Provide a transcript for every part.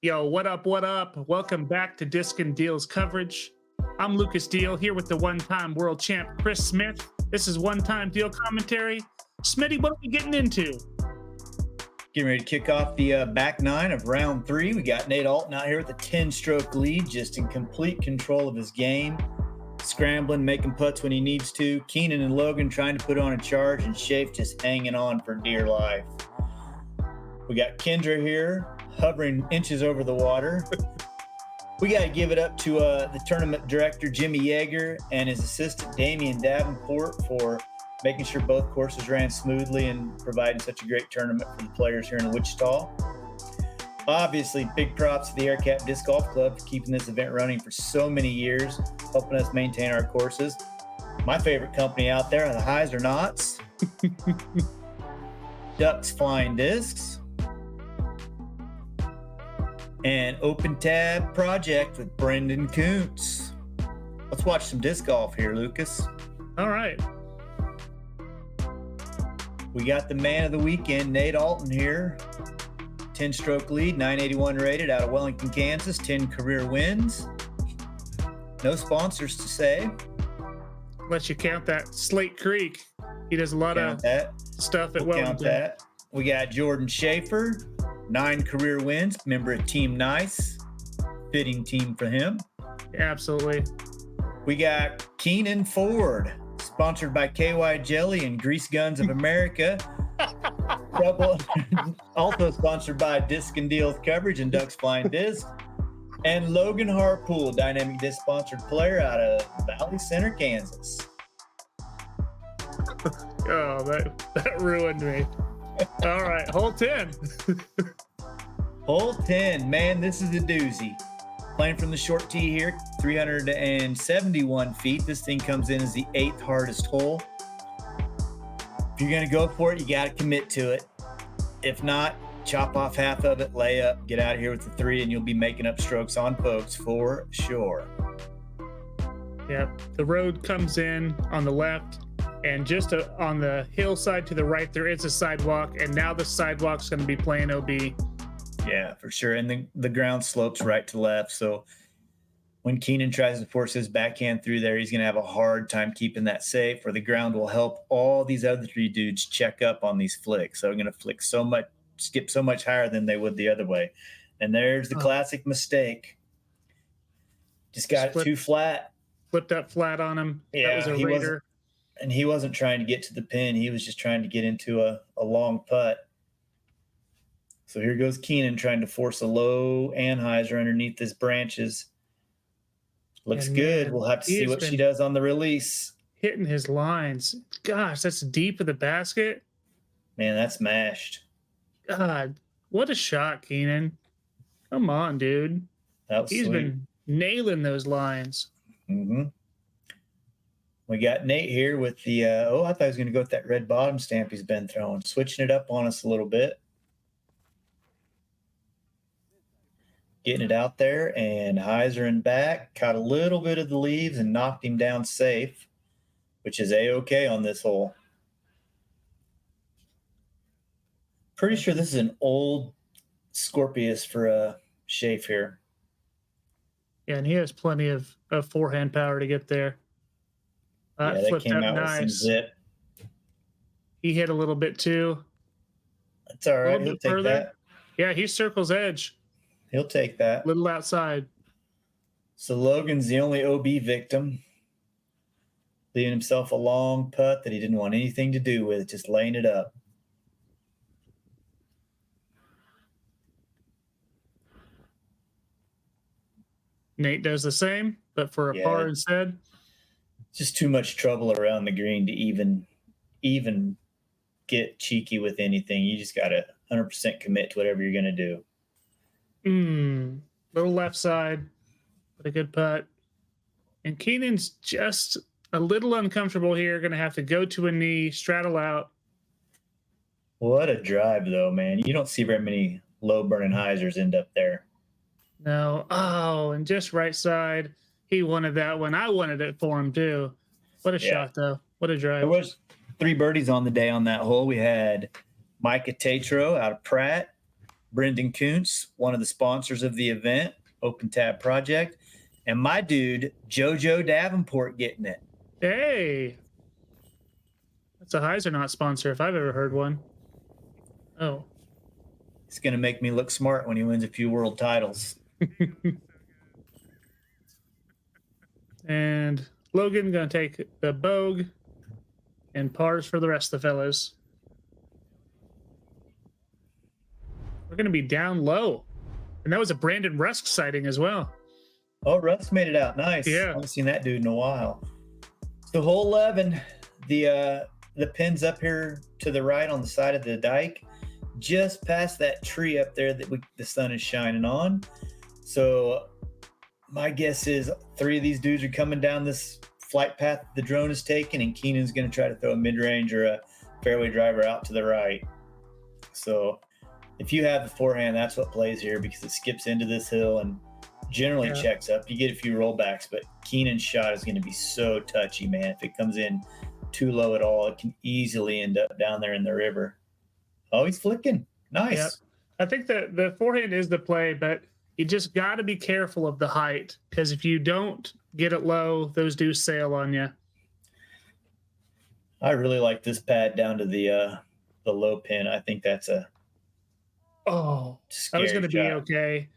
Yo, what up? What up? Welcome back to Discin Deals coverage. I'm Lucas Deal here with the one-time world champ Chris Smith. This is one-time deal commentary. Smitty, what are we getting into? Getting ready to kick off the back nine of round three. We got Nate Allton out here with a 10-stroke lead, just in complete control of his game, scrambling, making putts when he needs to. Keenan and Logan trying to put on a charge, and Shafer just hanging on for dear life. We got Kendra here, hovering inches over the water. We got to give it up to the tournament director, Jimmy Yeager, and his assistant, Damian Davenport, for making sure both courses ran smoothly and providing such a great tournament for the players here in Wichita. Obviously, big props to the AirCap Disc Golf Club for keeping this event running for so many years, helping us maintain our courses. My favorite company out there are the Highs or Knots, Ducks Flying Discs, and Open Tab Project with Brendan Kuntz. Let's watch some disc golf here, Lucas. All right. We got the man of the weekend, Nate Allton here. 10-stroke lead, 981 rated out of Wellington, Kansas, 10 career wins. No sponsors to say. Let you count that. Slate Creek. He does a lot of stuff at Wellington. Count that. We got Jordan Shafer, 9 career wins, member of Team Nice. Fitting team for him. Absolutely. We got Keenan Ford, sponsored by KY Jelly and Grease Guns of America. Also sponsored by Disc and Deals Coverage and Ducks Flying Disc. And Logan Harpool, dynamic disc sponsored player out of Valley Center, Kansas. Oh, that ruined me. All right, hole 10. Hole 10, man, this is a doozy. Playing from the short tee here, 371 feet. This thing comes in as the 8th hardest hole. If you're going to go for it, you got to commit to it. If not, chop off half of it, lay up, get out of here with the 3, and you'll be making up strokes on folks for sure. Yep, the road comes in on the left, and just on the hillside to the right, there is a sidewalk, and now the sidewalk's going to be playing OB. Yeah, for sure. And the ground slopes right to left. So when Keenan tries to force his backhand through there, he's going to have a hard time keeping that safe, or the ground will help all these other 3 dudes check up on these flicks. So they're going to flick so much, skip so much higher than they would the other way. And there's the classic mistake. Just got it too flat. Flipped up flat on him. Yeah, that was a Raider. And he wasn't trying to get to the pin. He was just trying to get into a long putt. So here goes Keenan trying to force a low anhyzer underneath his branches. Looks good. Man, we'll have to see what she does on the release. Hitting his lines. Gosh, that's deep in the basket. Man, that's mashed. God, what a shot, Keenan. Come on, dude. He's been nailing those lines. Mm-hmm. We got Nate here with the, I thought he was going to go with that red bottom stamp he's been throwing. Switching it up on us a little bit. Getting it out there, and hyzering back. Caught a little bit of the leaves and knocked him down safe, which is A-okay on this hole. Pretty sure this is an old Scorpius for Shafer here. Yeah, and he has plenty of forehand power to get there. Yeah, that came out with some zip. He hit a little bit too. That's all right. He'll take that. Yeah, he circles edge. He'll take that. Little outside. So Logan's the only OB victim, leaving himself a long putt that he didn't want anything to do with, just laying it up. Nate does the same, but for a par instead. Just too much trouble around the green to even get cheeky with anything. You just got to 100% commit to whatever you're going to do. Little left side, but a good putt. And Keenan's just a little uncomfortable here. Going to have to go to a knee, straddle out. What a drive, though, man. You don't see very many low-burning hyzers end up there. No. Oh, and just right side. He wanted that one. I wanted it for him, too. What a shot, though. What a drive. There was 3 birdies on the day on that hole. We had Micah Tatro out of Pratt, Brendan Kuntz, one of the sponsors of the event, Open Tab Project, and my dude, JoJo Davenport, getting it. Hey, that's a Heisernaut sponsor if I've ever heard one. Oh. It's going to make me look smart when he wins a few world titles. And Logan going to take the Bogue and pars for the rest of the fellas. We're going to be down low. And that was a Brandon Rusk sighting as well. Oh, Russ made it out. Nice. Yeah. I haven't seen that dude in a while. So hole 11, the pin's up here to the right on the side of the dike, just past that tree up there that the sun is shining on. So my guess is 3 of these dudes are coming down this flight path the drone is taking, and Keenan's going to try to throw a mid-range or a fairway driver out to the right. So if you have the forehand, that's what plays here, because it skips into this hill and generally checks up. You get a few rollbacks, but Keenan's shot is going to be so touchy, man. If it comes in too low at all, it can easily end up down there in the river. Oh, he's flicking. Nice. Yep. I think the forehand is the play, but you just got to be careful of the height, because if you don't get it low, those do sail on you. I really like this pad down to the low pin. I think that's a that was going to be okay.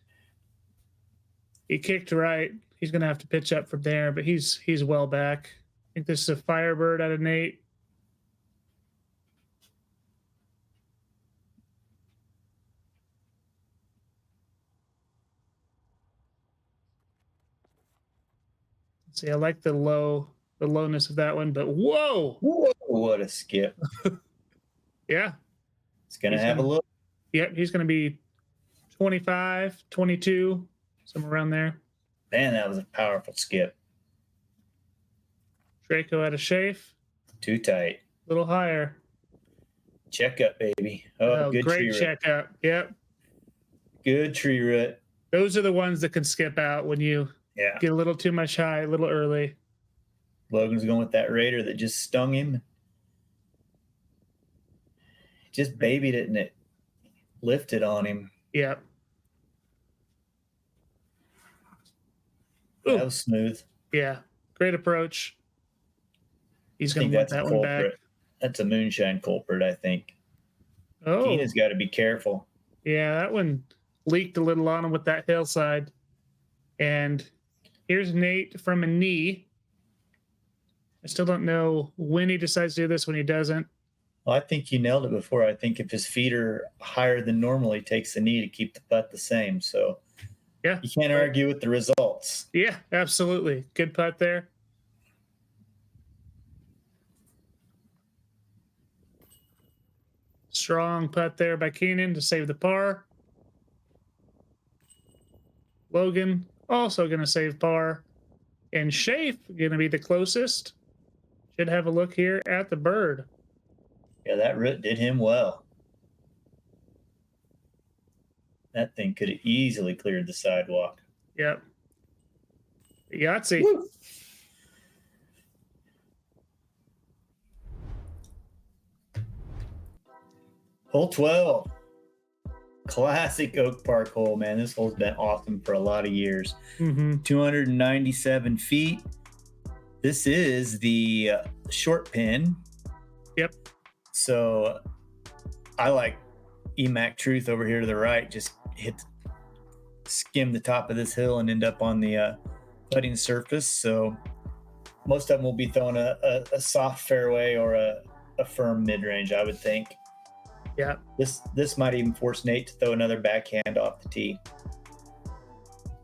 He kicked right. He's going to have to pitch up from there, but he's well back. I think this is a Firebird out of Nate. See, I like the lowness of that one, but whoa, what a skip. Yeah. It's going to have a look. Yep, he's going to be 25, 22, somewhere around there. Man, that was a powerful skip. Draco out of Shafe. Too tight. A little higher. Check up, baby. Oh, good great tree root. check up. Yep. Good tree root. Those are the ones that can skip out when you get a little too much high, a little early. Logan's going with that Raider that just stung him. Just babied it and it lifted on him. Yep. That was smooth. Yeah. Great approach. He's going to want that one back. That's a moonshine culprit, I think. Oh. Keenan's got to be careful. Yeah, that one leaked a little on him with that hillside. And here's Nate from a knee. I still don't know when he decides to do this, when he doesn't. Well, I think you nailed it before. I think if his feet are higher than normal, he takes the knee to keep the putt the same. So yeah, you can't argue with the results. Yeah, absolutely. Good putt there. Strong putt there by Keenan to save the par. Logan also going to save par. And Shafe going to be the closest. Should have a look here at the bird. Yeah, that root did him well. That thing could have easily cleared the sidewalk. Yep. Yahtzee. Woo. Hole 12. Classic Oak Park hole, man. This hole's been awesome for a lot of years. 297 feet. This is the short pin. Yep. So I like EMAC Truth over here to the right. Just skim the top of this hill and end up on the putting surface. So most of them will be throwing a soft fairway or a firm mid-range, I would think. Yeah. This might even force Nate to throw another backhand off the tee.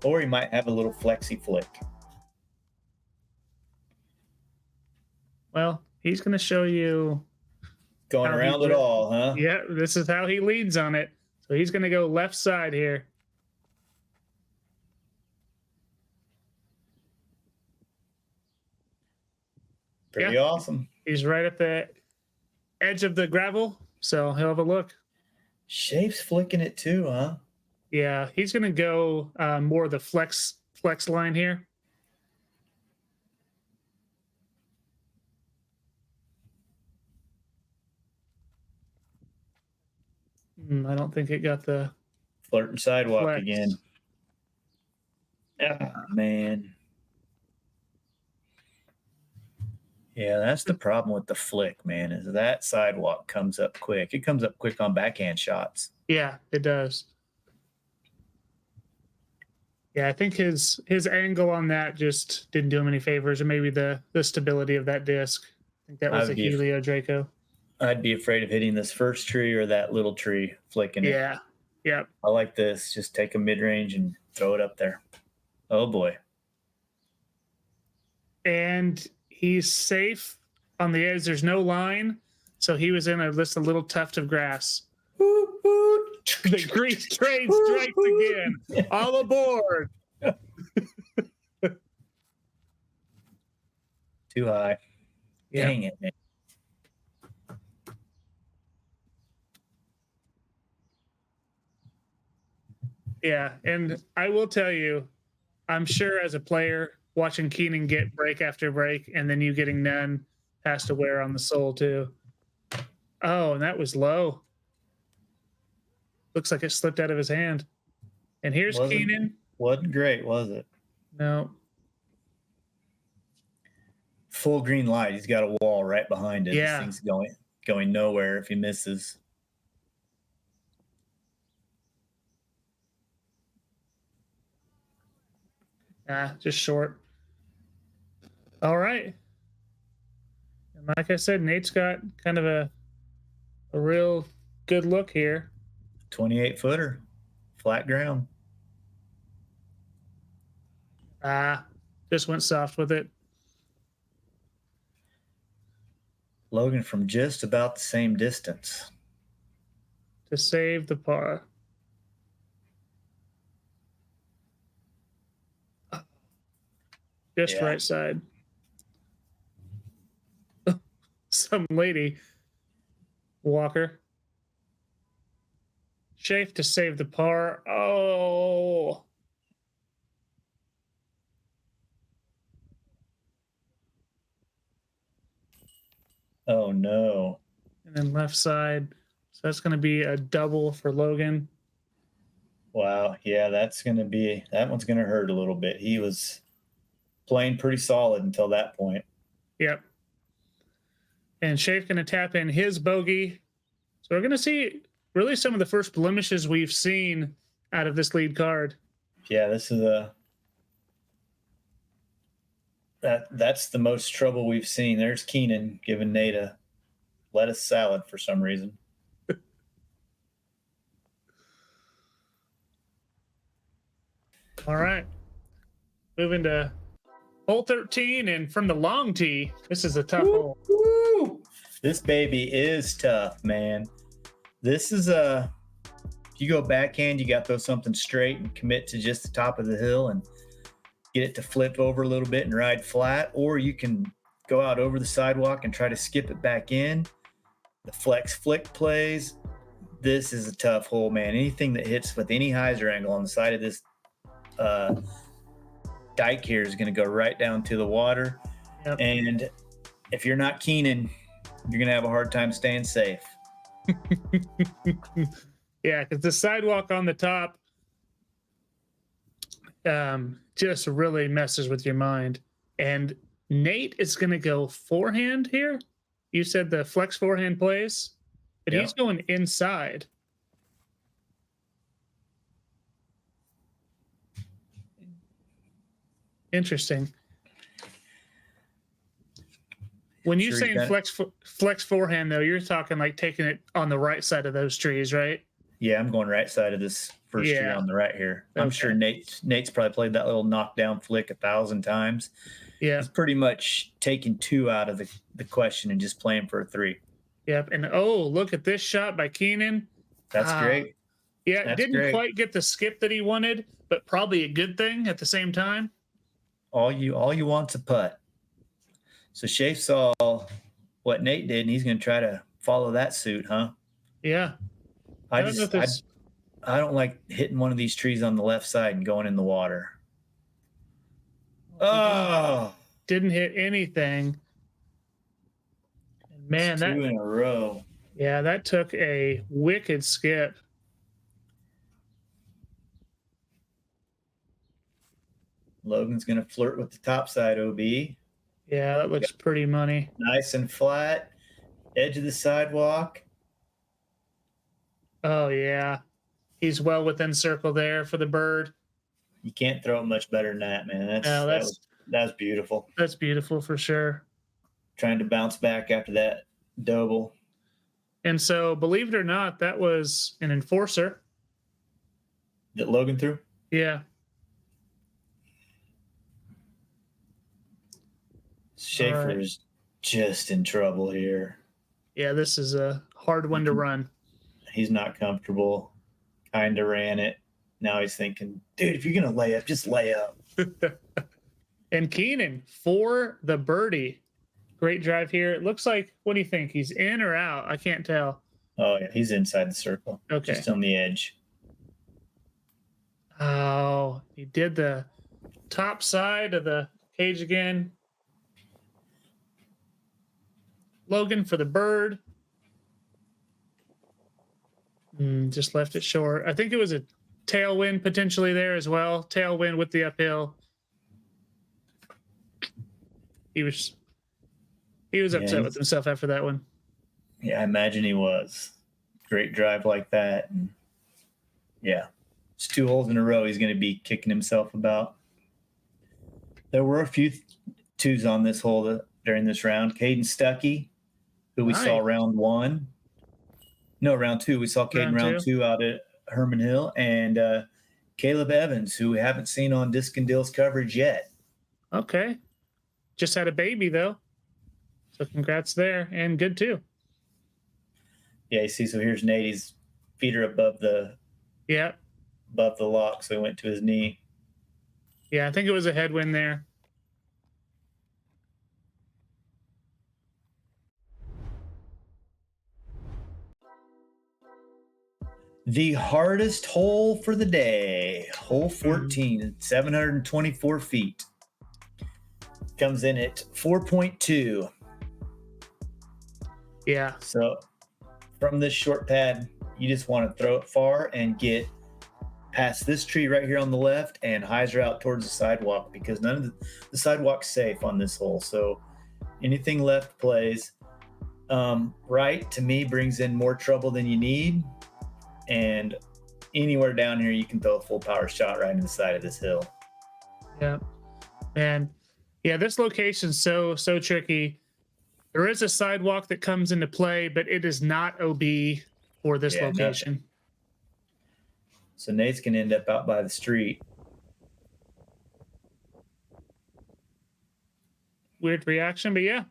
Or he might have a little flexi flick. Well, he's going to show you. Going around it all, huh? Yeah, this is how he leads on it. So he's going to go left side here. Pretty awesome. He's right at the edge of the gravel, so he'll have a look. Shafe's flicking it too, huh? Yeah, he's going to go more of the flex line here. I don't think it got the Flirting sidewalk Flex. again. Oh, man. Yeah, that's the problem with the flick, man, is that sidewalk comes up quick. It comes up quick on backhand shots. Yeah, it does. Yeah, I think his angle on that just didn't do him any favors, or maybe the stability of that disc. I think that was a Helio Draco. I'd be afraid of hitting this first tree or that little tree flicking it. Yeah. Yep. I like this. Just take a mid-range and throw it up there. Oh, boy. And he's safe on the edge. There's no line, so he was in just a little tuft of grass. The grease train strikes again. All aboard. Too high. Yeah. Dang it, man. Yeah, and I will tell you, I'm sure as a player watching Keenan get break after break, and then you getting none has to wear on the soul too. Oh, and that was low. Looks like it slipped out of his hand. And here's Keenan. Wasn't great, was it? No. Full green light. He's got a wall right behind it. Yeah. This thing's going nowhere if he misses. Just short. All right. And like I said, Nate's got kind of a real good look here. 28-footer. Flat ground. Just went soft with it. Logan from just about the same distance. To save the par. Just right side. Some lady. Walker. Shafe to save the par. Oh. Oh, no. And then left side. So that's going to be a double for Logan. Wow. Yeah, that one's going to hurt a little bit. He was playing pretty solid until that point. Yep. And Shafe going to tap in his bogey. So we're going to see really some of the first blemishes we've seen out of this lead card. Yeah, this is that's the most trouble we've seen. There's Keenan giving Nate a lettuce salad for some reason. All right. Moving to hole 13, and from the long tee, this is a tough hole. Woo! This baby is tough, man. This is if you go backhand, you got to throw something straight and commit to just the top of the hill and get it to flip over a little bit and ride flat, or you can go out over the sidewalk and try to skip it back in. The flex flick plays. This is a tough hole, man. Anything that hits with any hyzer angle on the side of this dike here is going to go right down to the water. Yep. And if you're not Keenan, you're going to have a hard time staying safe. Yeah, because the sidewalk on the top just really messes with your mind. And Nate is going to go forehand here. You said the flex forehand plays, but he's going inside. Interesting. When you're saying flex forehand, though, you're talking like taking it on the right side of those trees, right? Yeah, I'm going right side of this first tree on the right here. I'm Okay. sure Nate's probably played that little knockdown flick 1,000 times. Yeah. He's pretty much taking 2 out of the question and just playing for a 3. Yep. And oh, look at this shot by Keenan. That's great. Yeah, That's didn't great. quite get the skip that he wanted, but probably a good thing at the same time. All you want's a putt. So Shafe saw what Nate did, and he's going to try to follow that suit, huh? Yeah. I don't like hitting one of these trees on the left side and going in the water. Oh, didn't hit anything. Man, that 2 in a row. Yeah, that took a wicked skip. Logan's going to flirt with the topside OB. Yeah, that looks pretty money. Nice and flat. Edge of the sidewalk. Oh, yeah. He's well within circle there for the bird. You can't throw it much better than that, man. No, That was beautiful. That's beautiful for sure. Trying to bounce back after that double. And so, believe it or not, that was an enforcer. That Logan threw? Yeah. Shafer's just in trouble here. Yeah, this is a hard one to run. He's not comfortable. Kind of ran it. Now he's thinking, dude, if you're going to lay up, just lay up. And Keenan for the birdie. Great drive here. It looks like, what do you think? He's in or out? I can't tell. Oh, yeah. He's inside the circle. Okay. Just on the edge. Oh, he did the top side of the cage again. Logan for the bird. Just left it short. I think it was a tailwind potentially there as well. Tailwind with the uphill. He was upset with himself after that one. Yeah, I imagine he was. Great drive like that. And yeah, it's 2 holes in a row he's going to be kicking himself about. There were a few twos on this hole during this round. Caden Stuckey, who we saw round 1. No, round 2. We saw Caden round 2 out at Herman Hill. And Caleb Evans, who we haven't seen on Discin Dill's coverage yet. Okay. Just had a baby, though. So congrats there. And good, too. Yeah, you see, so here's Nate. His feet are above the lock, so he went to his knee. Yeah, I think it was a headwind there. The hardest hole for the day, hole 14, 724 feet. Comes in at 4.2. Yeah. So from this short pad, you just want to throw it far and get past this tree right here on the left and hyzer out towards the sidewalk, because none of the sidewalk's safe on this hole. So anything left plays. Right, to me, brings in more trouble than you need. And anywhere down here, you can throw a full power shot right into the side of this hill. Yeah. And yeah, this location's so tricky. There is a sidewalk that comes into play, but it is not OB for this location. Nothing. So Nate's going to end up out by the street. Weird reaction, but yeah.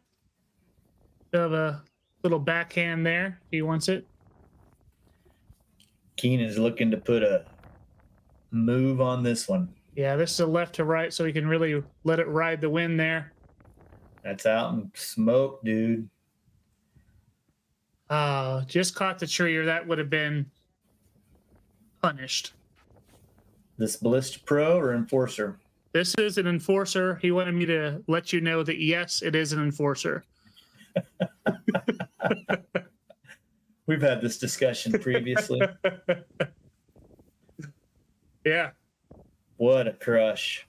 Have a little backhand there if he wants it. Keenan's looking to put a move on this one. Yeah, this is a left to right, so he can really let it ride the wind there. That's out in smoke, dude. Just caught the tree, or that would have been punished. This Ballista Pro or Enforcer? This is an Enforcer. He wanted me to let you know that, yes, it is an Enforcer. We've had this discussion previously. Yeah. What a crush.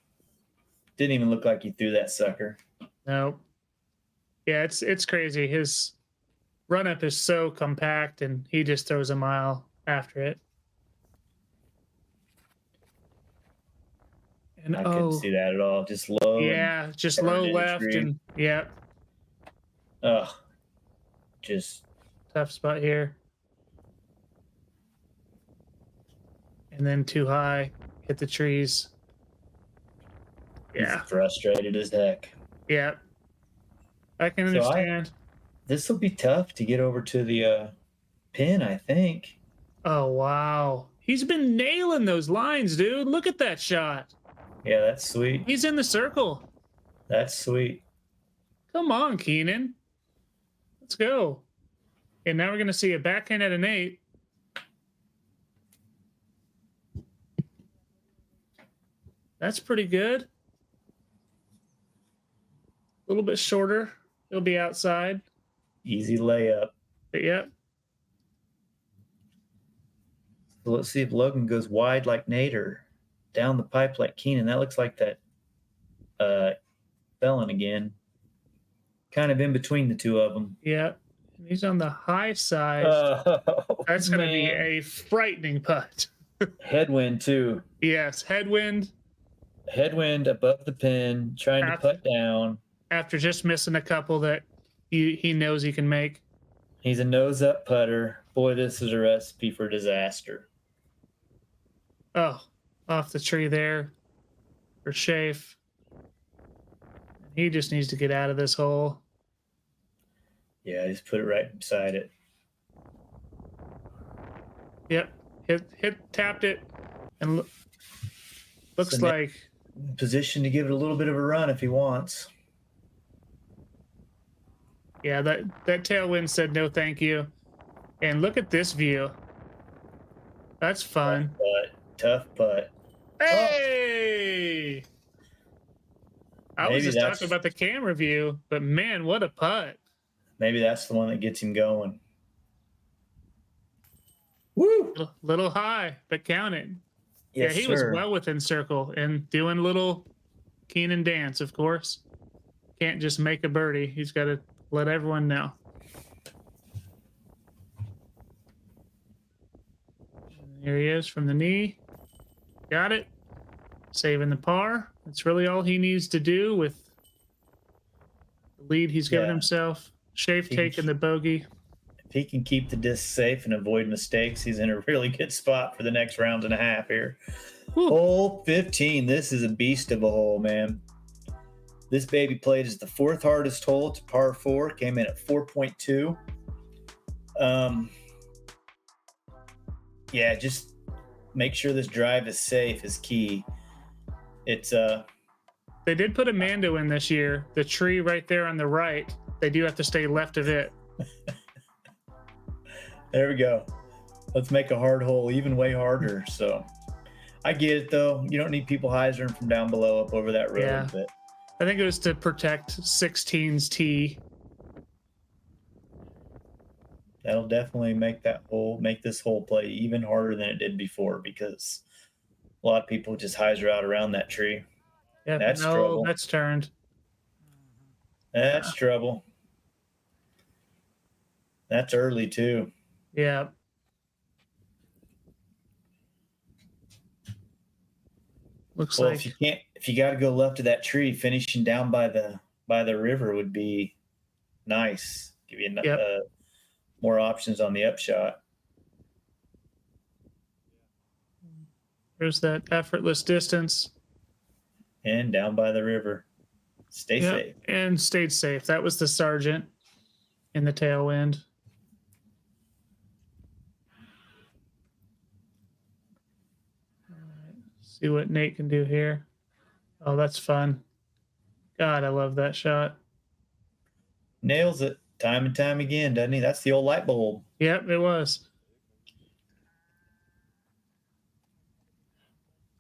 Didn't even look like he threw that sucker. No. Yeah, it's crazy. His run-up is so compact, and he just throws a mile after it. And I couldn't see that at all. Just low. Yeah, just low left, and yeah. Ugh. Just tough spot here. And then too high, hit the trees. Yeah. He's frustrated as heck. Yeah. I can understand. This will be tough to get over to the pin, I think. Oh, wow. He's been nailing those lines, dude. Look at that shot. Yeah, that's sweet. He's in the circle. That's sweet. Come on, Keenan. Let's go. And now we're going to see a backhand at an 8. That's pretty good. A little bit shorter. It'll be outside. Easy layup. But yep. So let's see if Logan goes wide like Nate or down the pipe like Keenan. That looks like that Felon again. Kind of in between the two of them. Yeah. He's on the high side. Oh, That's going to be man. a frightening putt. Headwind, too. Yes. Headwind Headwind above the pin, trying to putt down. after just missing a couple that he knows he can make. He's a nose-up putter. Boy, this is a recipe for disaster. Oh, off the tree there for Shafe. He just needs to get out of this hole. Yeah, just put it right beside it. Yep. Tapped it. And looks So like position to give it a little bit of a run if he wants. Yeah, that tailwind said no thank you. And look at this view. That's fun. Tough putt. Hey! I was Maybe just talking about the camera view, but man, what a putt. Maybe that's the one that gets him going. Woo! Little high, but counted. Yes, yeah, he was well within circle and doing little Keenan dance, of course. Can't just make a birdie. He's got to let everyone know. Here he is from the knee. Got it. Saving the par. That's really all he needs to do with the lead he's given himself. Shafe taking the bogey. If he can keep the disc safe and avoid mistakes, he's in a really good spot for the next round and a half here. Whew. Hole 15. This is a beast of a hole, man. This baby played as the fourth hardest hole to par 4. Came in at 4.2. Yeah, just make sure this drive is safe is key. It's They did put a Mando in this year. The tree right there on the right. They do have to stay left of it. There we go. Let's make a hard hole even way harder. So I get it though. You don't need people hyzering from down below up over that road. Yeah. But I think it was to protect 16's tee. That'll definitely make this hole play even harder than it did before because a lot of people just hyzer out around that tree. Yeah, that's trouble. That's turned. That's trouble. That's early too. Yeah. Looks well, like if you got to go left of that tree, finishing down by the river would be nice. Give you more options on the upshot. There's that effortless distance. And down by the river. Stay safe. And stayed safe. That was the sergeant in the tailwind. All right. See what Nate can do here. Oh, that's fun. God, I love that shot. Nails it time and time again, doesn't he? That's the old light bulb. Yep, it was.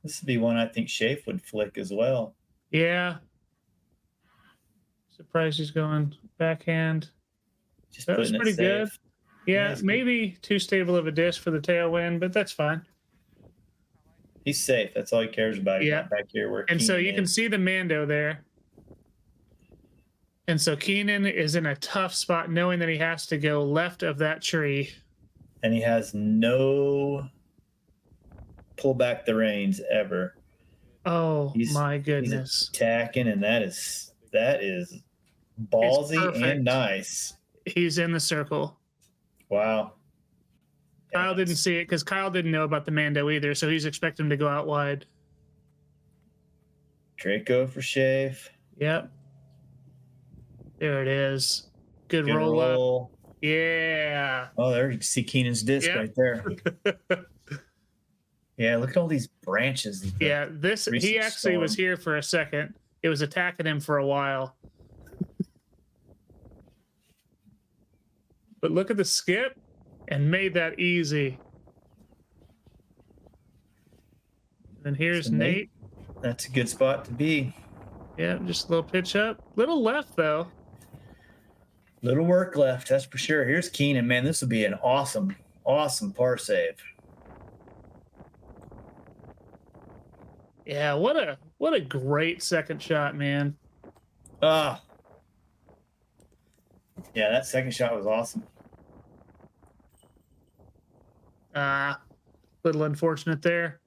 This would be one I think Shafe would flick as well. Yeah. Surprised he's going backhand. That was pretty good. Yeah, maybe too stable of a disc for the tailwind, but that's fine. He's safe. That's all he cares about. He's not back here where and so you can see the Mando there. And so Keenan is in a tough spot knowing that he has to go left of that tree. And he has no pull back the reins ever. Oh, my goodness. He's attacking, and that is ballsy and nice. He's in the circle. Wow. Kyle didn't see it because Kyle didn't know about the Mando either, so he's expecting him to go out wide. Draco for Shafe. Yep. There it is. Good roll up. Yeah. Oh, there you can see Keenan's disc right there. Yeah, look at all these branches. Yeah, he actually was here for a second. It was attacking him for a while. But look at the skip and made that easy. And here's Nate. That's a good spot to be. Yeah, just a little pitch up. Little left, though. Little work left, that's for sure. Here's Keenan. Man, this will be an awesome, awesome par save. Yeah, what a great second shot, man. Ah, yeah, that second shot was awesome. Little unfortunate there.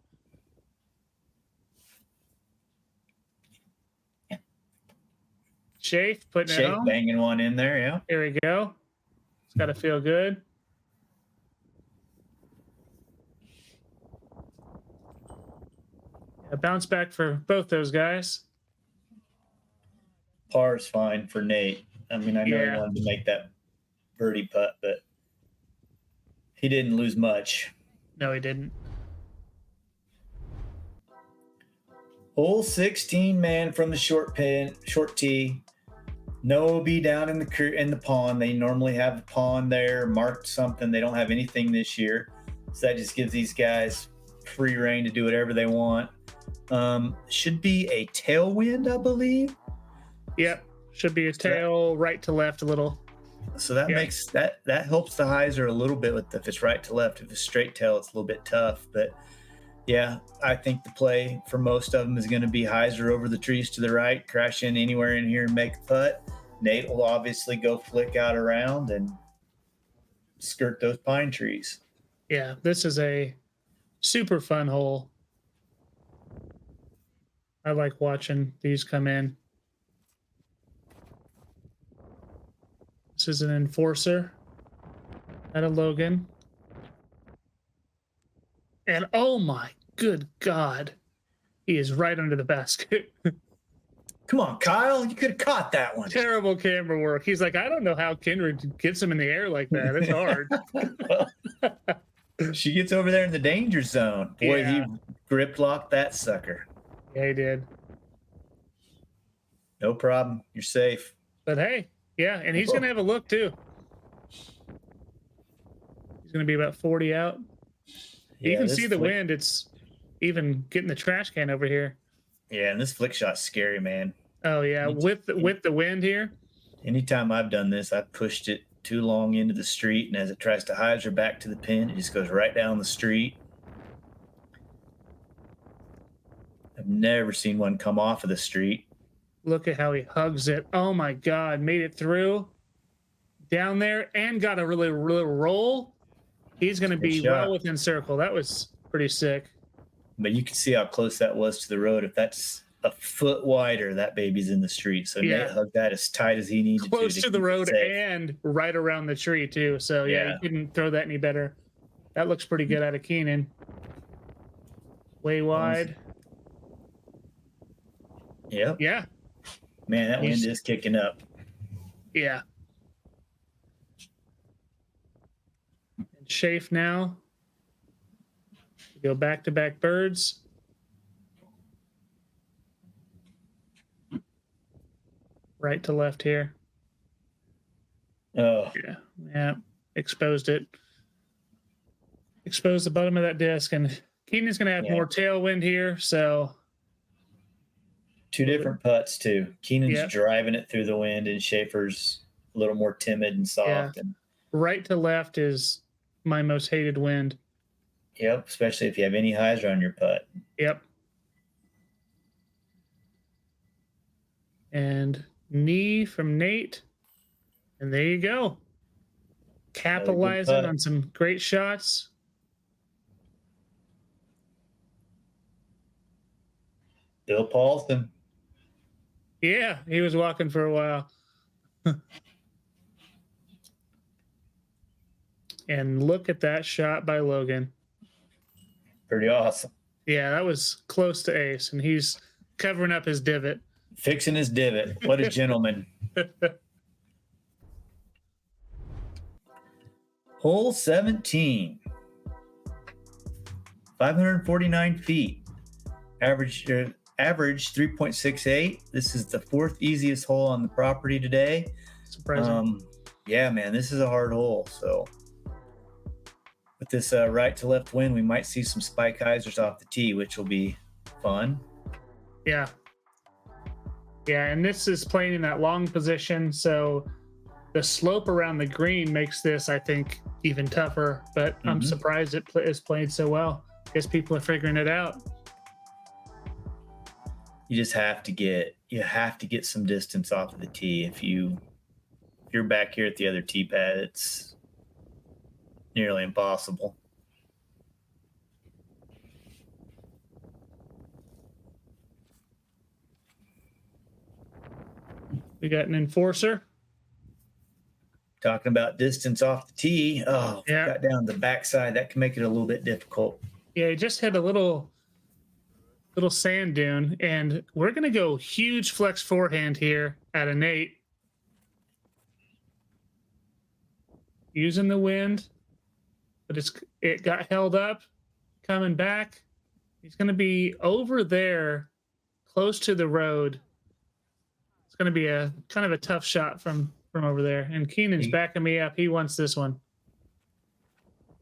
Shafe putting it Shafe home. banging one in there, yeah. Here we go. It's got to feel good. A bounce back for both those guys. Par's fine for Nate. I mean, I know he Yeah. wanted to make that birdie putt, but he didn't lose much. No, he didn't. Hole 16, man, from the short tee. No OB down in the pond. They normally have the pond there marked something. They don't have anything this year, so that just gives these guys free reign to do whatever they want. Should be a tailwind, I believe. Yep, should be a tail right to left a little. So that makes that helps the hyzer a little bit with if it's right to left. If it's straight tail, it's a little bit tough, but yeah, I think the play for most of them is going to be hyzer over the trees to the right, crash in anywhere in here and make a putt. Nate will obviously go flick out around and skirt those pine trees. Yeah, this is a super fun hole. I like watching these come in. This is an enforcer at a Logan. And oh my good God, he is right under the basket. Come on, Kyle. You could have caught that one. Terrible camera work. He's like, I don't know how Kindred gets him in the air like that. It's hard. She gets over there in the danger zone. Boy, Yeah. he grip locked that sucker. Yeah, he did. No problem. You're safe. But hey, yeah, and he's going to have a look too. He's going to be about 40 out. You can see the wind. It's even getting the trash can over here. Yeah, and this flick shot's scary, man. Oh yeah, with the wind here. Anytime I've done this, I've pushed it too long into the street, and as it tries to hyzer back to the pin, it just goes right down the street. I've never seen one come off of the street. Look at how he hugs it. Oh my God, made it through down there and got a really roll. He's going to be well within circle. That was pretty sick. But you can see how close that was to the road. If that's a foot wider, that baby's in the street. So Nate hugged that as tight as he needed close to the road safe. And right around the tree too. So yeah, he couldn't throw that any better. That looks pretty good out of Keenan. Way wide. Yep. Yeah. Man, that wind is kicking up. Yeah. And Shafe now. Go back-to-back birds. Right to left here. Oh. Yeah. Exposed it. Exposed the bottom of that disc. And Keenan's going to have more tailwind here, so... Two different putts, too. Keenan's driving it through the wind, and Shafer's a little more timid and soft. And right to left is my most hated wind. Yep, especially if you have any hyzer on your putt. Yep. And knee from Nate. And there you go. Capitalizing on some great shots. Bill Paulson. Yeah, he was walking for a while. And look at that shot by Logan. Pretty awesome. Yeah, that was close to ace, and he's covering up his divot. Fixing his divot. What a gentleman. Hole 17. 549 feet. Average 3.68. This is the fourth easiest hole on the property today. Surprising. Yeah, man, this is a hard hole. So with this right to left wind, we might see some spike hyzers off the tee, which will be fun. Yeah. Yeah, and this is playing in that long position, so the slope around the green makes this, I think, even tougher. But I'm surprised it is played so well. Guess people are figuring it out. you just have to get some distance off of the tee. If you're back here at the other tee pad, it's nearly impossible. We got an enforcer. Talking about distance off the tee. Oh, Yeah. got down the backside. That can make it a little bit difficult. Yeah, he just hit a little sand dune, and we're gonna go huge flex forehand here at an 8. Using the wind, but it got held up. Coming back, he's gonna be over there, close to the road. It's gonna be a kind of a tough shot from over there. And Keenan's backing me up. He wants this one.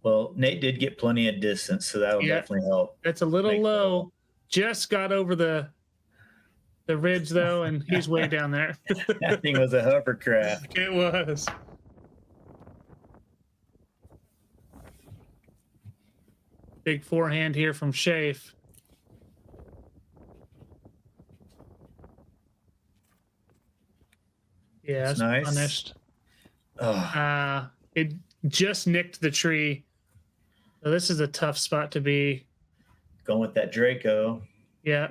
Well, Nate did get plenty of distance, so that'll definitely help. That's a little low. Just got over the ridge though, and he's way down there. That thing was a hovercraft. It was. Big forehand here from Shafe. Yeah, That's it's nice. punished. Oh, It just nicked the tree. So this is a tough spot to be. going with that Draco. Yeah.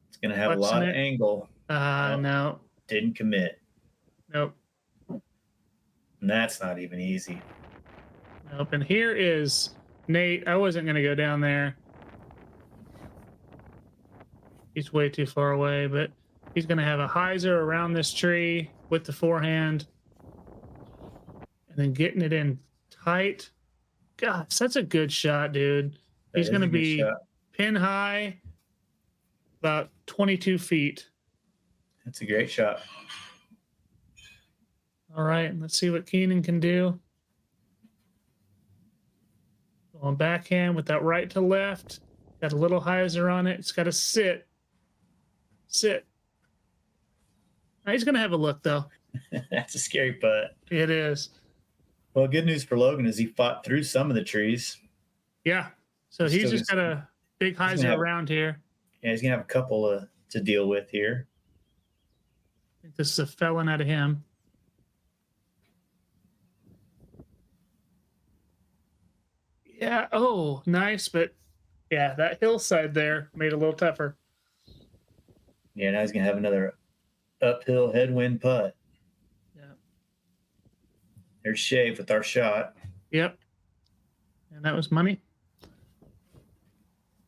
It's going to have a lot of angle. No. Didn't commit. Nope. And that's not even easy. Nope. And here is Nate. I wasn't going to go down there. He's way too far away, but he's going to have a hyzer around this tree with the forehand. And then getting it in tight. Gosh, that's a good shot, dude. He's going to be pin high, about 22 feet. That's a great shot. All right, let's see what Keenan can do. Going backhand with that right to left. Got a little hyzer on it. It's got to sit. Sit. Now he's going to have a look, though. That's a scary putt. It is. Well, good news for Logan is he fought through some of the trees. Yeah. So he's just got a big hyzer around here. Yeah, he's going to have a couple to deal with here. I think this is a felon out of him. Yeah. Oh, nice. But yeah, that hillside there made it a little tougher. Yeah, now he's going to have another uphill headwind putt. Yeah. There's Shave with our shot. Yep. And that was money.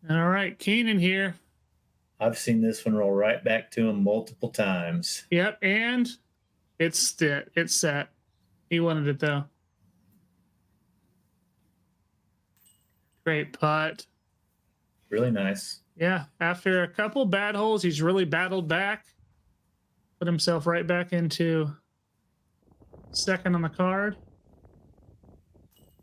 All right, Keenan here. I've seen this one roll right back to him multiple times. Yep, and it's set. He wanted it though. Great putt. Really nice. Yeah, after a couple bad holes, he's really battled back. Put himself right back into second on the card.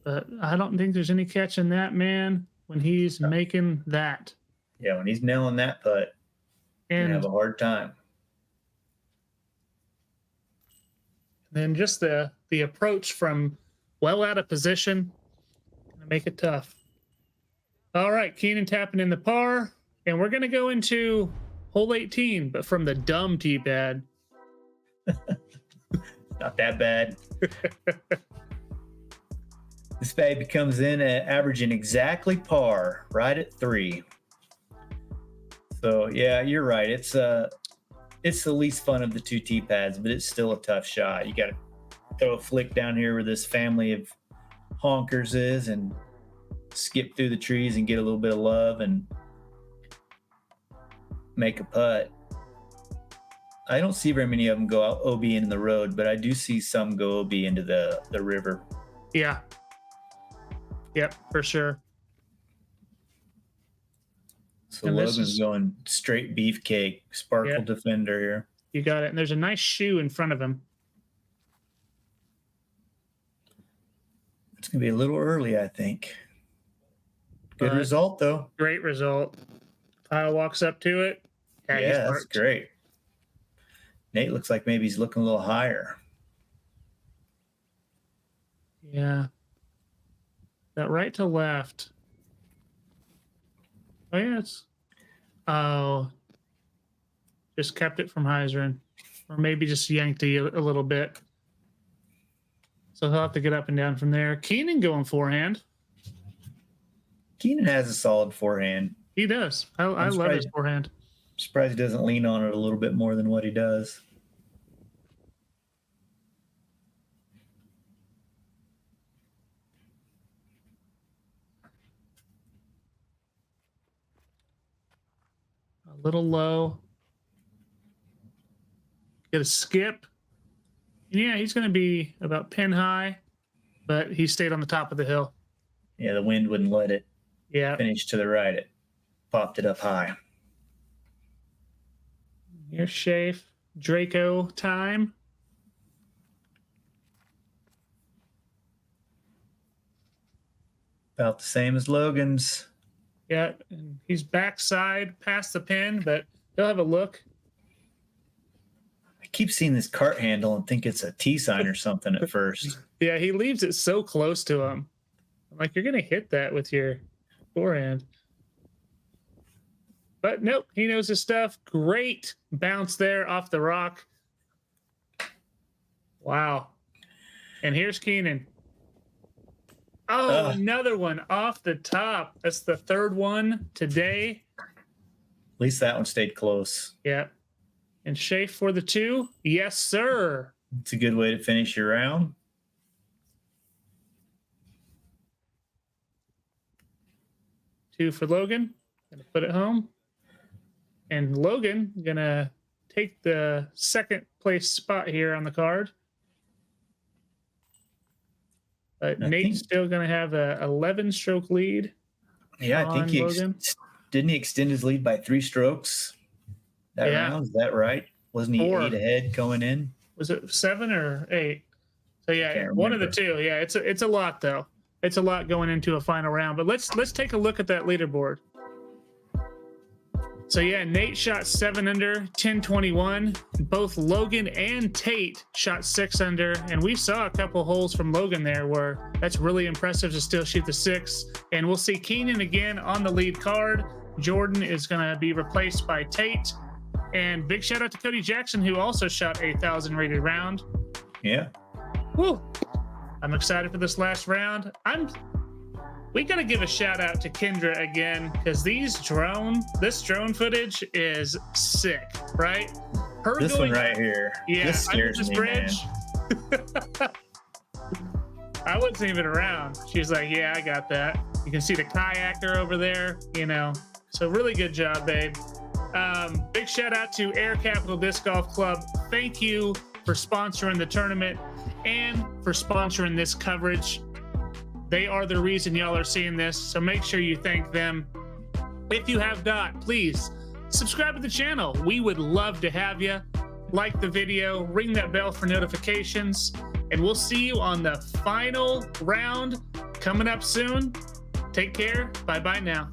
But I don't think there's any catching that man when he's making that. Yeah, when he's nailing that putt, and you have a hard time. Then just the approach from well out of position, gonna make it tough. All right, Keenan tapping in the par, and we're gonna go into hole 18, but from the dumb tee pad. Not that bad. This baby comes in at averaging exactly par, right at 3. So yeah, you're right. It's the least fun of the two tee pads, but it's still a tough shot. You got to throw a flick down here where this family of honkers is, and skip through the trees and get a little bit of love and make a putt. I don't see very many of them go out OB into the road, but I do see some go OB into the river. Yeah. Yep, for sure. So Logan's going straight beefcake, sparkle defender here. You got it. And there's a nice shoe in front of him. It's going to be a little early, I think. Good result, though. Great result. Kyle walks up to it. Yeah, that's great. Nate looks like maybe he's looking a little higher. Yeah. That right to left. Oh, yeah. just kept it from hyzering, or maybe just yanked a little bit. So he'll have to get up and down from there. Keenan going forehand. Keenan has a solid forehand. He does. I love his forehand. I'm surprised he doesn't lean on it a little bit more than what he does. A little low. Get a skip. Yeah, he's going to be about pin high, but he stayed on the top of the hill. Yeah, the wind wouldn't let it finish to the right. It popped it up high. Here's Shafe. Draco time. About the same as Logan's. Yeah, and he's backside past the pin, but he'll have a look. I keep seeing this cart handle and think it's a T sign or something at first. Yeah, he leaves it so close to him. I'm like, you're going to hit that with your forehand. But nope, he knows his stuff. Great bounce there off the rock. Wow. And here's Keenan. Oh, another one off the top. That's the third one today. At least that one stayed close. Yeah. And Shafe for the 2. Yes, sir. It's a good way to finish your round. Two for Logan. Gonna put it home. And Logan gonna take the second place spot here on the card. But Nate's still gonna have a 11-stroke lead. Yeah, I think didn't he extend his lead by 3 strokes that round? Is that right? Wasn't he 8 ahead going in? Was it 7 or 8? So yeah, one of the two. Yeah, it's a lot though. It's a lot going into a final round. But let's take a look at that leaderboard. So yeah, Nate shot 7 under, 1021. Both Logan and Tate shot 6 under, and we saw a couple holes from Logan there where that's really impressive to still shoot the 6. And we'll see Keenan again on the lead card. Jordan is going to be replaced by Tate. And big shout out to Cody Jackson, who also shot a 1,000 rated round. Yeah. Woo! I'm excited for this last round. We got to give a shout out to Kendra again, because this drone footage is sick, right? This one right here. Yeah, this scares this me, bridge. Man. I wasn't even around. She's like, yeah, I got that. You can see the kayaker over there, So really good job, babe. Big shout out to Air Capital Disc Golf Club. Thank you for sponsoring the tournament and for sponsoring this coverage. They are the reason y'all are seeing this, so make sure you thank them. If you have not, please subscribe to the channel. We would love to have you. Like the video, ring that bell for notifications, and we'll see you on the final round coming up soon. Take care. Bye-bye now.